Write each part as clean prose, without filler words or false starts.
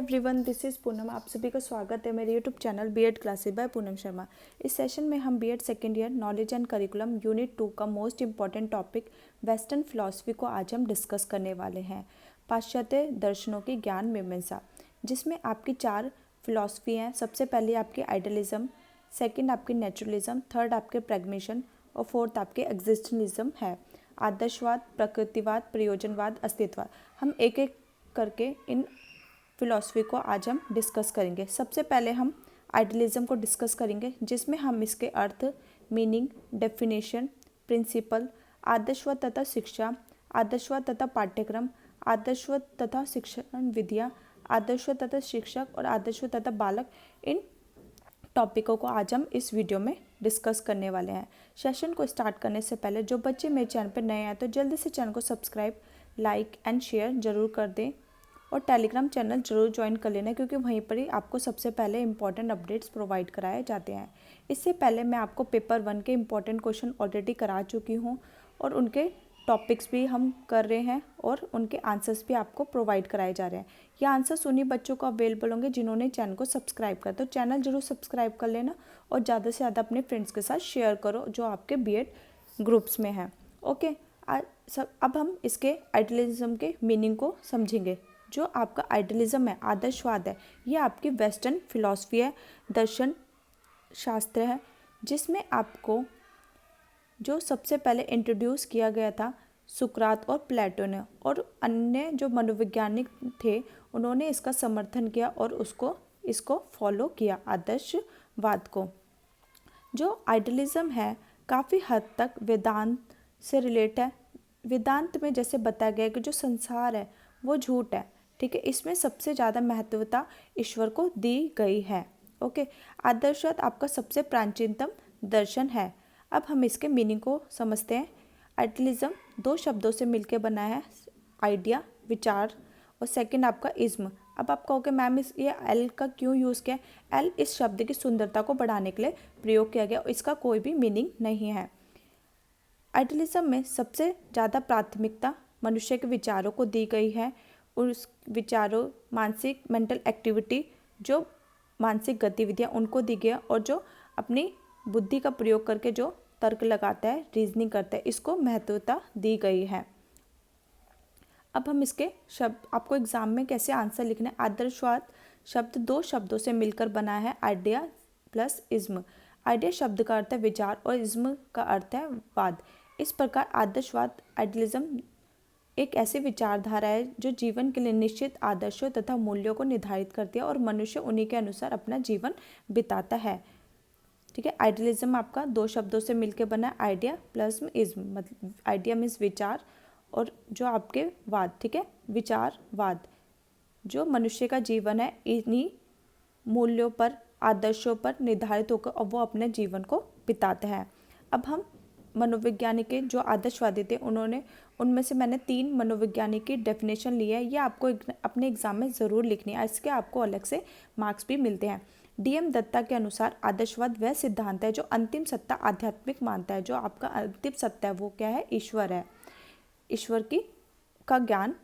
Everyone, this is Poonam. आप सभी का स्वागत है मेरे YouTube channel BEd classes by Poonam Sharma. इस सेशन में हम BEd second year knowledge and curriculum unit 2 का most important topic western philosophy को आज हम डिस्कस करने वाले हैं। पाश्चात्य दर्शनों की ज्ञान मीमांसा, जिसमें आपकी 4 फिलॉसफी हैं। सबसे पहले आपकी आइडियलिज्म, सेकेंड आपकी नेचुरलिज्म, थर्ड आपके प्रैग्मेशन और फोर्थ आपके एग्जिस्टेंशलिज्म है। आदर्शवाद, प्रकृतिवाद, प्रयोजनवाद, अस्तित्ववाद। हम एक एक करके इन फिलॉसफी को आज हम डिस्कस करेंगे। सबसे पहले हम आइडियलिज्म को डिस्कस करेंगे, जिसमें हम इसके अर्थ, मीनिंग, डेफिनेशन, प्रिंसिपल, आदर्शवाद तथा शिक्षा, आदर्शवाद तथा पाठ्यक्रम, आदर्शवाद तथा शिक्षण विधियाँ, आदर्शवाद तथा शिक्षक और आदर्शवाद तथा बालक, इन टॉपिकों को आज हम इस वीडियो में डिस्कस करने वाले हैं। सेशन को स्टार्ट करने से पहले जो बच्चे मेरे चैनल पर नए हैं तो जल्दी से चैनल को सब्सक्राइब, लाइक एंड शेयर जरूर कर दें और टेलीग्राम चैनल जरूर ज्वाइन कर लेना, क्योंकि वहीं पर ही आपको सबसे पहले इंपॉर्टेंट अपडेट्स प्रोवाइड कराए जाते हैं। इससे पहले मैं आपको पेपर 1 के इंपॉर्टेंट क्वेश्चन ऑलरेडी करा चुकी हूँ और उनके टॉपिक्स भी हम कर रहे हैं और उनके आंसर्स भी आपको प्रोवाइड कराए जा रहे हैं। ये आंसर्स उन्हीं बच्चों को अवेलेबल होंगे जिन्होंने चैनल को सब्सक्राइब कर, तो चैनल जरूर सब्सक्राइब कर लेना और ज़्यादा से ज़्यादा अपने फ्रेंड्स के साथ शेयर करो जो आपके बीएड ग्रुप्स में हैं। ओके, अब हम इसके आइडियलिज्म के मीनिंग को समझेंगे। जो आपका आइडियलिज्म है, आदर्शवाद है, ये आपकी वेस्टर्न फिलॉसफी है, दर्शन शास्त्र है, जिसमें आपको जो सबसे पहले इंट्रोड्यूस किया गया था सुकरात और प्लेटो ने, और अन्य जो मनोवैज्ञानिक थे उन्होंने इसका समर्थन किया और इसको फॉलो किया, आदर्शवाद को। जो आइडियलिज्म है काफ़ी हद तक वेदांत से रिलेट है। वेदांत में जैसे बताया गया कि जो संसार है वो झूठ है, ठीक है। इसमें सबसे ज़्यादा महत्वता ईश्वर को दी गई है। ओके, आदर्शवाद आपका सबसे प्राचीनतम दर्शन है। अब हम इसके मीनिंग को समझते हैं। आइडियलिज्म 2 शब्दों से मिलकर बना है, आइडिया विचार, और सेकंड आपका इज्म। अब आप कहोगे मैम ये एल का क्यों यूज़ किया? एल इस शब्द की सुंदरता को बढ़ाने के लिए प्रयोग किया गया और इसका कोई भी मीनिंग नहीं है। आइडियलिज्म में सबसे ज़्यादा प्राथमिकता मनुष्य के विचारों को दी गई है। उस विचारों, मानसिक मेंटल एक्टिविटी, जो मानसिक गतिविधियाँ उनको दी गई, और जो अपनी बुद्धि का प्रयोग करके जो तर्क लगाता है, रीजनिंग करता है, इसको महत्वता दी गई है। अब हम इसके शब्द, आपको एग्जाम में कैसे आंसर लिखना है। आदर्शवाद शब्द 2 शब्दों से मिलकर बना है, आइडिया प्लस इज्म। आइडिया शब्द का अर्थ है विचार और इज्म का अर्थ है वाद। इस प्रकार आदर्शवाद, आइडियलिज्म एक ऐसी विचारधारा है जो जीवन के लिए निश्चित आदर्शों तथा मूल्यों को निर्धारित करती है और मनुष्य उन्हीं के अनुसार अपना जीवन बिताता है, ठीक है। आइडियलिज्म आपका 2 शब्दों से मिलकर बना है, आइडिया प्लस इज्म। मतलब आइडिया मीन्स विचार और जो आपके वाद, ठीक है, विचारवाद। जो मनुष्य का जीवन है इन्हीं मूल्यों पर, आदर्शों पर निर्धारित होकर और वो अपने जीवन को बिताते हैं। अब हम मनोवैज्ञानिक के जो आदर्शवादी थे उनमें से मैंने 3 मनोवैज्ञानिक की डेफिनेशन ली है। ये आपको अपने एग्जाम में ज़रूर लिखनी है, इसके आपको अलग से मार्क्स भी मिलते हैं। डीएम दत्ता के अनुसार आदर्शवाद वह सिद्धांत है जो अंतिम सत्ता आध्यात्मिक मानता है। जो आपका अंतिम सत्ता है वो क्या है? ईश्वर है। ईश्वर का ज्ञान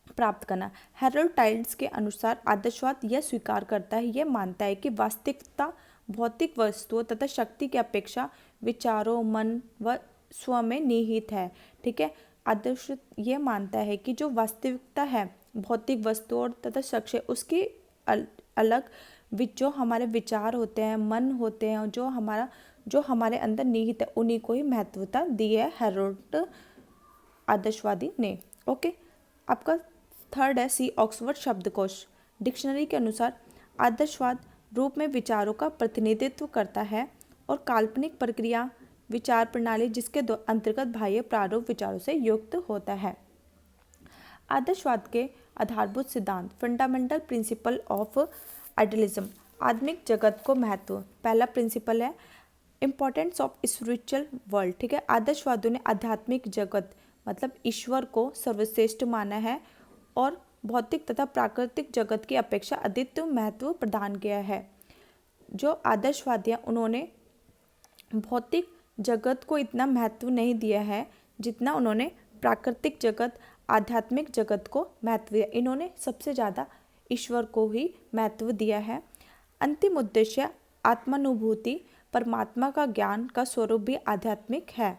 प्राप्त करना। हैरोल्ड टाइल्स के अनुसार आदर्शवाद यह स्वीकार करता है, यह मानता है कि वास्तविकता भौतिक वस्तुओं तथा शक्ति की अपेक्षा विचारों, मन व स्व में निहित है, ठीक है। आदर्श ये मानता है कि जो वास्तविकता है भौतिक वस्तुओं तथा शक्ति, उसकी अलग जो हमारे विचार होते हैं, मन होते हैं, जो हमारे अंदर निहित है, उन्हीं को ही महत्वता दी है हैरोल्ड आदर्शवादी ने। ओके, आपका थर्ड है सी ऑक्सफोर्ड शब्दकोश। डिक्शनरी के अनुसार आदर्शवाद रूप में विचारों का प्रतिनिधित्व करता है और काल्पनिक प्रक्रिया, विचार प्रणाली जिसके अंतर्गत बाह्य प्रारूप विचारों से युक्त होता है। आदर्शवाद के आधारभूत सिद्धांत, फंडामेंटल प्रिंसिपल ऑफ आइडियलिज्म। आधुनिक जगत को महत्व। पहला प्रिंसिपल है इम्पोर्टेंस ऑफ स्पिरिचुअल वर्ल्ड, ठीक है। आदर्शवादियों ने आध्यात्मिक जगत मतलब ईश्वर को सर्वश्रेष्ठ माना है और भौतिक तथा प्राकृतिक जगत की अपेक्षा अधिक महत्व प्रदान किया है। जो आदर्शवादियाँ उन्होंने भौतिक जगत को इतना महत्व नहीं दिया है जितना उन्होंने प्राकृतिक जगत, आध्यात्मिक जगत को महत्व दिया। इन्होंने सबसे ज़्यादा ईश्वर को ही महत्व दिया है। अंतिम उद्देश्य आत्मानुभूति, परमात्मा का ज्ञान का स्वरूप भी आध्यात्मिक है।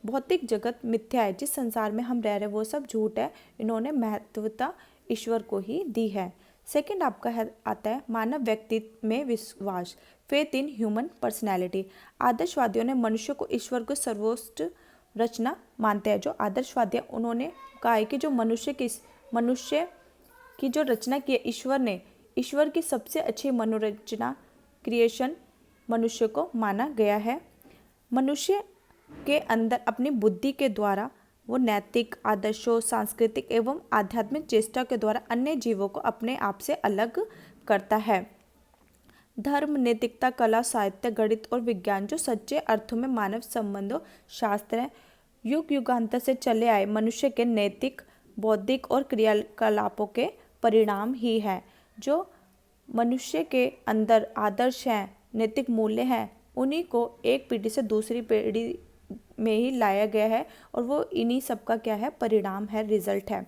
भौतिक जगत मिथ्या है, जिस संसार में हम रह रहे हैं वो सब झूठ है, इन्होंने महत्वता ईश्वर को ही दी है। सेकंड आपका आता है मानव व्यक्तित्व में विश्वास, फेथ इन ह्यूमन पर्सनैलिटी। आदर्शवादियों ने मनुष्य को ईश्वर को सर्वोच्च रचना मानते हैं। जो आदर्शवादी है उन्होंने कहा है कि जो मनुष्य की जो रचना की है ईश्वर ने, ईश्वर की सबसे अच्छी मनोरचना क्रिएशन मनुष्य को माना गया है। मनुष्य के अंदर अपनी बुद्धि के द्वारा वो नैतिक आदर्शों, सांस्कृतिक एवं आध्यात्मिक चेष्टा के द्वारा अन्य जीवों को अपने आप से अलग करता है। धर्म, नैतिकता, कला, साहित्य, गणित और विज्ञान जो सच्चे अर्थों में मानव संबंधों शास्त्र हैं, युग युगांतर से चले आए मनुष्य के नैतिक, बौद्धिक और क्रियाकलापों के परिणाम ही है। जो मनुष्य के अंदर आदर्श हैं, नैतिक मूल्य हैं, उन्हीं को एक पीढ़ी से दूसरी पीढ़ी में ही लाया गया है और वो इन्हीं सब का क्या है, परिणाम है, रिजल्ट है।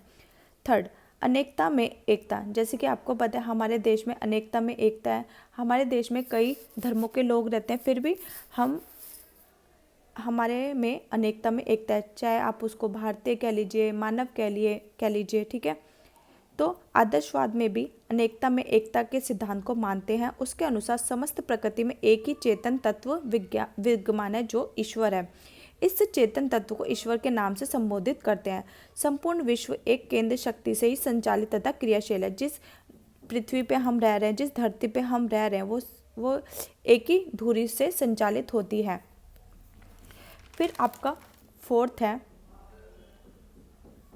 थर्ड, अनेकता में एकता। जैसे कि आपको पता है हमारे देश में अनेकता में एकता है। हमारे देश में कई धर्मों के लोग रहते हैं, फिर भी हमारे में अनेकता में एकता है। चाहे आप उसको भारतीय कह लीजिए, मानव कह लीजिए, ठीक है। तो आदर्शवाद में भी अनेकता में एकता के सिद्धांत को मानते हैं। उसके अनुसार समस्त प्रकृति में एक ही चेतन तत्व विद्यमान है जो ईश्वर है। इस चेतन तत्व को ईश्वर के नाम से संबोधित करते हैं। संपूर्ण विश्व एक केंद्र शक्ति से ही संचालित तथा क्रियाशील है। जिस पृथ्वी पे हम रह रहे हैं, जिस धरती पे हम रह रहे हैं, वो एक ही धुरी से संचालित होती है। फिर आपका फोर्थ है,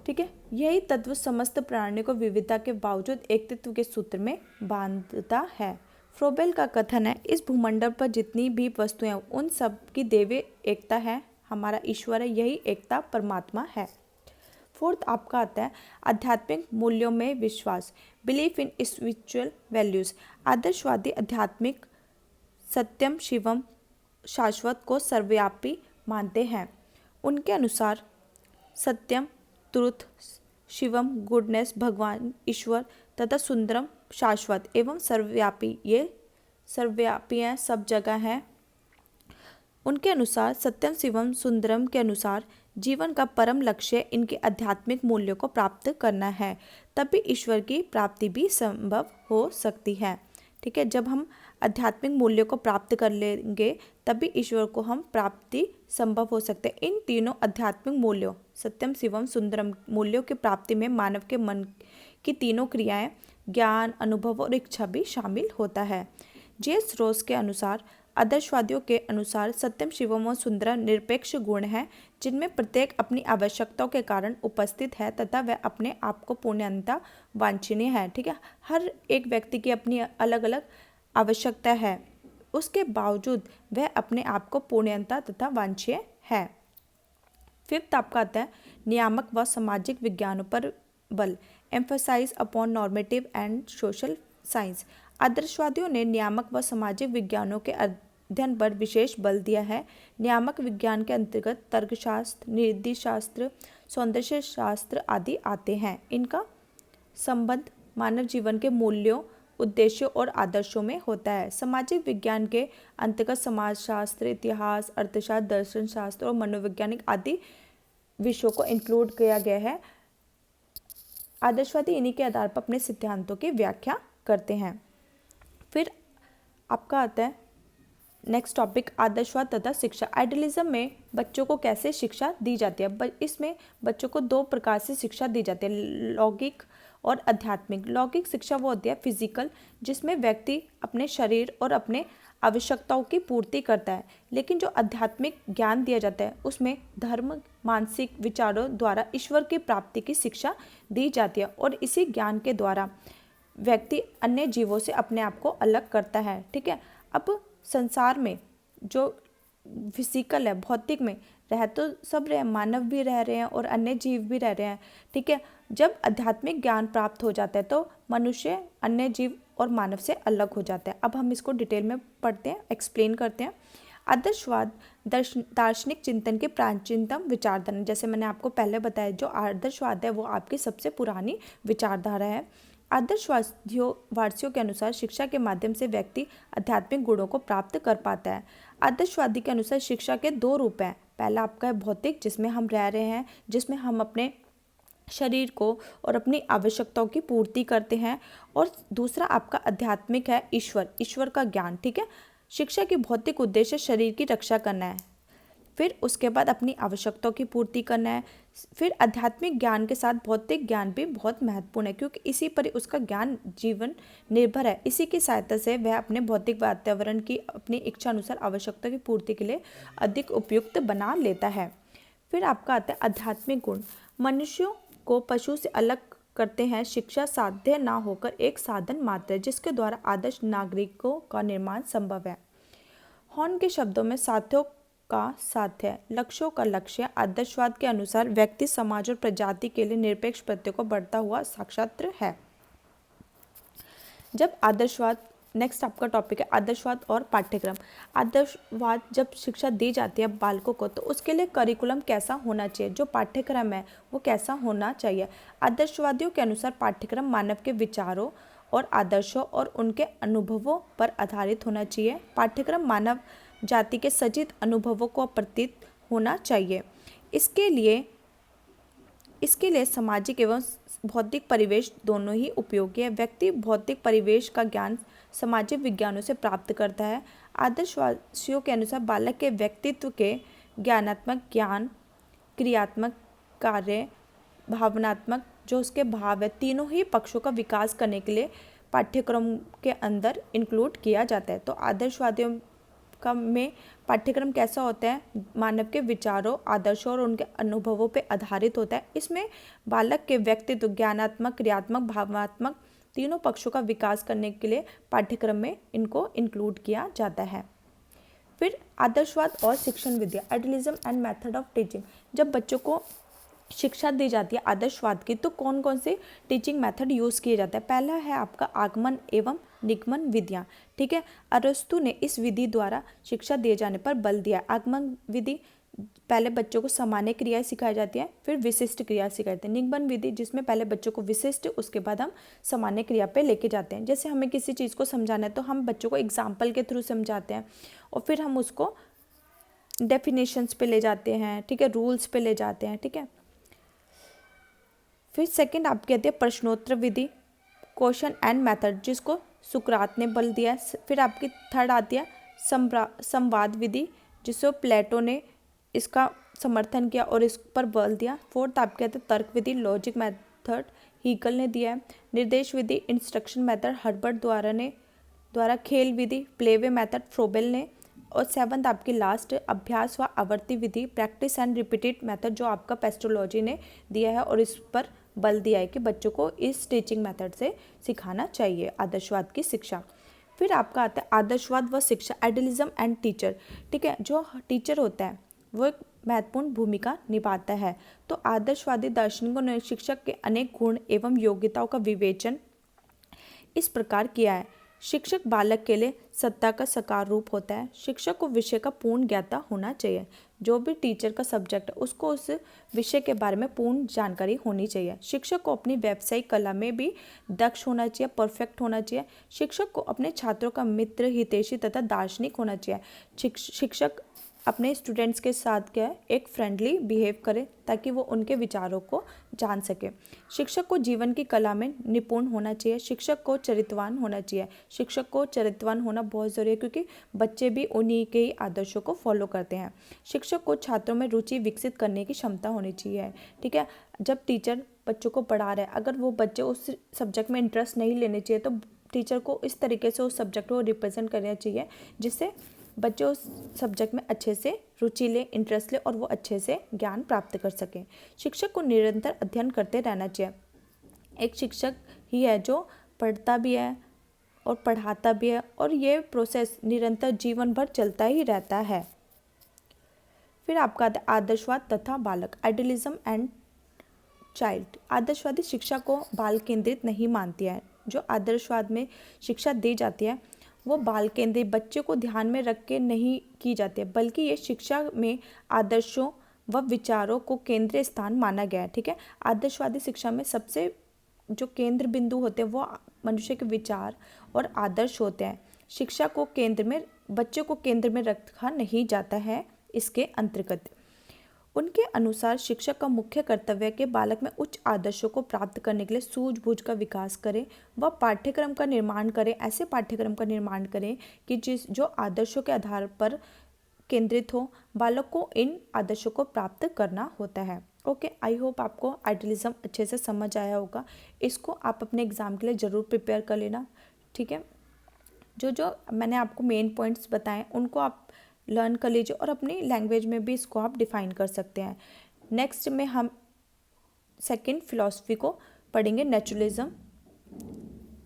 ठीक है, यही तत्व समस्त प्राणियों को विविधता के बावजूद एकत्व के सूत्र में बांधता है। फ्रोबेल का कथन है, इस भूमंडल पर जितनी भी वस्तुएं हैं उन सब की दैवीय एकता है, हमारा ईश्वर है, यही एकता परमात्मा है। फोर्थ आपका आता है आध्यात्मिक मूल्यों में विश्वास, बिलीफ इन स्पिरिचुअल वैल्यूज। आदर्शवादी आध्यात्मिक सत्यम, शिवम, शाश्वत को सर्वव्यापी मानते हैं। उनके अनुसार सत्यम, ट्रुथ, शिवम, गुडनेस, भगवान, ईश्वर तथा सुंदरम, शाश्वत एवं सर्वव्यापी, ये सर्वव्यापी हैं, सब जगह हैं। उनके अनुसार सत्यम, शिवम, सुंदरम के अनुसार जीवन का परम लक्ष्य इनके आध्यात्मिक मूल्यों को प्राप्त करना है, तभी ईश्वर की प्राप्ति भी संभव हो सकती है। ठीक है, जब हम आध्यात्मिक मूल्यों को प्राप्त कर लेंगे तभी ईश्वर को हम प्राप्ति संभव हो सकते हैं। इन तीनों आध्यात्मिक मूल्यों सत्यम, शिवम, सुंदरम मूल्यों की प्राप्ति में मानव के मन की तीनों क्रियाएं, ज्ञान, अनुभव और इच्छा भी शामिल होता है। जेस रोस के अनुसार आदर्शवादियों के अनुसार सत्यम, शिवम और सुंदरम निरपेक्ष गुण हैं जिनमें प्रत्येक अपनी आवश्यकताओं के कारण उपस्थित है तथा वह अपने आप को पूर्णतः वांछनीय है। ठीक है, हर एक व्यक्ति की अपनी अलग अलग आवश्यकता है, उसके बावजूद वह अपने आप को पूर्णतः तथा वांछनीय है। फिफ्थ आपका आता है नियामक व सामाजिक विज्ञानों पर बल, emphasize upon normative and social science. आदर्शवादियों ने नियामक व सामाजिक विज्ञानों के अध्ययन पर विशेष बल दिया है। नियामक विज्ञान के अंतर्गत तर्कशास्त्र, नीतिशास्त्र, सौंदर्य शास्त्र आदि आते हैं। इनका संबंध मानव जीवन के मूल्यों, उद्देश्यों और आदर्शों में होता है। सामाजिक विज्ञान के अंतर्गत समाजशास्त्र, इतिहास, अर्थशास्त्र, दर्शन शास्त्र और मनोवैज्ञानिक आदि विषयों को इंक्लूड किया गया है। आदर्शवादी इन्हीं के आधार पर अपने सिद्धांतों की व्याख्या करते हैं। फिर आपका आता है नेक्स्ट टॉपिक आदर्शवाद तथा शिक्षा। आइडियलिज्म में बच्चों को कैसे शिक्षा दी जाती है? इसमें बच्चों को दो प्रकार से शिक्षा दी जाती है, लौकिक और आध्यात्मिक। लौकिक शिक्षा वो होती है फिजिकल, जिसमें व्यक्ति अपने शरीर और अपने आवश्यकताओं की पूर्ति करता है। लेकिन जो आध्यात्मिक ज्ञान दिया जाता है उसमें धर्म, मानसिक विचारों द्वारा ईश्वर की प्राप्ति की शिक्षा दी जाती है और इसी ज्ञान के द्वारा व्यक्ति अन्य जीवों से अपने आप को अलग करता है। ठीक है, अब संसार में जो फिजिकल है, भौतिक में रह तो सब रहे, मानव भी रह रहे हैं और अन्य जीव भी रह रहे हैं। ठीक है, जब आध्यात्मिक ज्ञान प्राप्त हो जाता है तो मनुष्य अन्य जीव और मानव से अलग हो जाता है। अब हम इसको डिटेल में पढ़ते हैं, एक्सप्लेन करते हैं। आदर्शवाद दार्शनिक चिंतन के प्राचीनतम विचारधारा, जैसे मैंने आपको पहले बताया, जो आदर्शवाद है वो आपकी सबसे पुरानी विचारधारा है। आदर्शवादियों के अनुसार शिक्षा के माध्यम से व्यक्ति आध्यात्मिक गुणों को प्राप्त कर पाता है। आदर्शवादी के अनुसार शिक्षा के दो रूप हैं। पहला आपका है भौतिक, जिसमें हम रह रहे हैं, जिसमें हम अपने शरीर को और अपनी आवश्यकताओं की पूर्ति करते हैं। और दूसरा आपका आध्यात्मिक है, ईश्वर का ज्ञान। ठीक है, शिक्षा की भौतिक उद्देश्य शरीर की रक्षा करना है, फिर उसके बाद अपनी आवश्यकताओं की पूर्ति करना है। फिर आध्यात्मिक ज्ञान के साथ भौतिक ज्ञान भी बहुत महत्वपूर्ण है, क्योंकि इसी पर उसका ज्ञान जीवन निर्भर है। इसी की सहायता से वह अपने भौतिक वातावरण की अपनी इच्छा अनुसार आवश्यकता की पूर्ति के लिए अधिक उपयुक्त बना लेता है। फिर आपका आता है आध्यात्मिक गुण। मनुष्यों को पशु से अलग करते हैं। शिक्षा साध्य ना होकर एक साधन मात्र है, जिसके द्वारा आदर्श नागरिकों का निर्माण संभव है। हॉर्न के शब्दों में साध्यों का साध्य, लक्ष्यों का लक्ष्य। आदर्शवाद के अनुसार व्यक्ति, समाज और प्रजाति के लिए निरपेक्ष प्रत्यय को बढ़ता हुआ साक्षात्र है। जब आदर्शवाद, नेक्स्ट आपका टॉपिक है आदर्शवाद और पाठ्यक्रम। आदर्शवाद जब शिक्षा दी जाती है बालकों को, तो उसके लिए करिकुलम कैसा होना चाहिए, जो पाठ्यक्रम है वो कैसा होना चाहिए। आदर्शवादियों के अनुसार पाठ्यक्रम मानव के विचारों और आदर्शों और उनके अनुभवों पर आधारित होना चाहिए। पाठ्यक्रम मानव जाति के सजीव अनुभवों को प्रतीत होना चाहिए। इसके लिए सामाजिक एवं भौतिक परिवेश दोनों ही उपयोगी है। व्यक्ति भौतिक परिवेश का ज्ञान सामाजिक विज्ञानों से प्राप्त करता है। आदर्शवादियों के अनुसार बालक के व्यक्तित्व के ज्ञानात्मक ज्ञान, क्रियात्मक कार्य, भावनात्मक जो उसके भाव है, तीनों ही पक्षों का विकास करने के लिए पाठ्यक्रम के अंदर इंक्लूड किया जाता है। तो आदर्शवादियों का में पाठ्यक्रम कैसा होता है, मानव के विचारों, आदर्शों और उनके अनुभवों पर आधारित होता है। इसमें बालक के व्यक्तित्व, ज्ञानात्मक, क्रियात्मक, भावनात्मक तीनों पक्षों का विकास करने के लिए पाठ्यक्रम में इनको इंक्लूड किया जाता है। फिर आदर्शवाद और शिक्षण विद्या, idealism and method of teaching. जब बच्चों को शिक्षा दी जाती है आदर्शवाद की, तो कौन कौन से टीचिंग मेथड यूज़ किए जाते हैं। पहला है आपका आगमन एवं निगमन विधियाँ। ठीक है, अरस्तु ने इस विधि द्वारा शिक्षा दिए जाने पर बल दिया। आगमन विधि, पहले बच्चों को सामान्य क्रियाएं सिखाई जाती हैं, फिर विशिष्ट क्रिया सिखाई जाती है। निगमन विधि, जिसमें पहले बच्चों को विशिष्ट, उसके बाद हम सामान्य क्रिया पे लेके जाते हैं। जैसे हमें किसी चीज़ को समझाना है तो हम बच्चों को एग्जाम्पल के थ्रू समझाते हैं, और फिर हम उसको डेफिनेशंस पे ले जाते हैं। ठीक है, रूल्स पे ले जाते हैं। ठीक है, फिर सेकंड आप कहते हैं प्रश्नोत्तर विधि, क्वेश्चन एंड मेथड, जिसको सुकरात ने बल दिया। फिर आपकी थर्ड आती है संवाद विधि, जिसको प्लेटो ने इसका समर्थन किया और इस पर बल दिया। फोर्थ आप कहते हैं तर्क विधि, लॉजिक मेथड, हीगल ने दिया है। निर्देश विधि, इंस्ट्रक्शन मेथड, हर्बर्ट द्वारा खेल विधि, प्लेवे मेथड, फ्रोबेल ने। और सेवंथ आपकी लास्ट अभ्यास व आवर्ती विधि, प्रैक्टिस एंड रिपीटेड मेथड, जो आपका पेस्टोलॉजी ने दिया है और इस पर बल दिया है कि बच्चों को इस टीचिंग मेथड से सिखाना चाहिए आदर्शवाद की शिक्षा। फिर आपका आता है आदर्शवाद व शिक्षा, आइडियलिज्म एंड टीचर। ठीक है, जो टीचर होता है वो एक महत्वपूर्ण भूमिका निभाता है। तो आदर्शवादी दार्शनिकों ने शिक्षक के अनेक गुण एवं योग्यताओं का विवेचन इस प्रकार किया है। शिक्षक बालक के लिए सत्ता का साकार रूप होता है। शिक्षक को विषय का पूर्ण ज्ञाता होना चाहिए। जो भी टीचर का सब्जेक्ट है उसको उस विषय के बारे में पूर्ण जानकारी होनी चाहिए। शिक्षक को अपनी व्यावसायिक कला में भी दक्ष होना चाहिए, परफेक्ट होना चाहिए। शिक्षक को अपने छात्रों का मित्र, हितैषी तथा दार्शनिक होना चाहिए। शिक्षक अपने स्टूडेंट्स के साथ क्या है, एक फ्रेंडली बिहेव करे ताकि वो उनके विचारों को जान सके। शिक्षक को जीवन की कला में निपुण होना चाहिए। शिक्षक को चरित्रवान होना चाहिए। शिक्षक को चरित्रवान होना बहुत ज़रूरी है, क्योंकि बच्चे भी उन्हीं के ही आदर्शों को फॉलो करते हैं। शिक्षक को छात्रों में रुचि विकसित करने की क्षमता होनी चाहिए। ठीक है, जब टीचर बच्चों को पढ़ा रहे हैं, अगर वो बच्चे उस सब्जेक्ट में इंटरेस्ट नहीं लेने चाहिए, तो टीचर को इस तरीके से उस सब्जेक्ट को रिप्रेजेंट करना चाहिए जिससे बच्चे उस सब्जेक्ट में अच्छे से रुचि ले, इंटरेस्ट ले और वो अच्छे से ज्ञान प्राप्त कर सकें। शिक्षक को निरंतर अध्ययन करते रहना चाहिए। एक शिक्षक ही है जो पढ़ता भी है और पढ़ाता भी है, और ये प्रोसेस निरंतर जीवन भर चलता ही रहता है। फिर आपका आता है आदर्शवाद तथा बालक, आइडियलिज्म एंड चाइल्ड। आदर्शवादी शिक्षा को बाल केंद्रित नहीं मानती है। जो आदर्शवाद में शिक्षा दी जाती है वो बाल केंद्रित, बच्चे को ध्यान में रख के नहीं की जाती है, बल्कि ये शिक्षा में आदर्शों व विचारों को केंद्रीय स्थान माना गया है। ठीक है, आदर्शवादी शिक्षा में सबसे जो केंद्र बिंदु होते हैं वो मनुष्य के विचार और आदर्श होते हैं। शिक्षा को केंद्र में, बच्चे को केंद्र में रखा नहीं जाता है इसके अंतर्गत। उनके अनुसार शिक्षक का मुख्य कर्तव्य है कि बालक में उच्च आदर्शों को प्राप्त करने के लिए सूझबूझ का विकास करें। वह पाठ्यक्रम का निर्माण करें, ऐसे पाठ्यक्रम का निर्माण करें कि जो आदर्शों के आधार पर केंद्रित हो। बालक को इन आदर्शों को प्राप्त करना होता है। ओके, आई होप आपको आइडियलिज्म अच्छे से समझ आया होगा। इसको आप अपने एग्ज़ाम के लिए ज़रूर प्रिपेयर कर लेना, ठीक है। जो जो मैंने आपको मेन पॉइंट्स बताएं उनको आप लर्न कर लीजिए और अपनी लैंग्वेज में भी इसको आप डिफ़ाइन कर सकते हैं। नेक्स्ट में हम सेकंड फिलॉसफी को पढ़ेंगे, नेचुरलिज्म,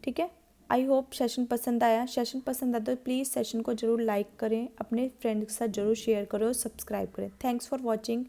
ठीक है। आई होप सेशन पसंद आया। सेशन पसंद आया तो प्लीज़ सेशन को ज़रूर लाइक करें, अपने फ्रेंड्स के साथ ज़रूर शेयर करें और सब्सक्राइब करें। Thanks for watching.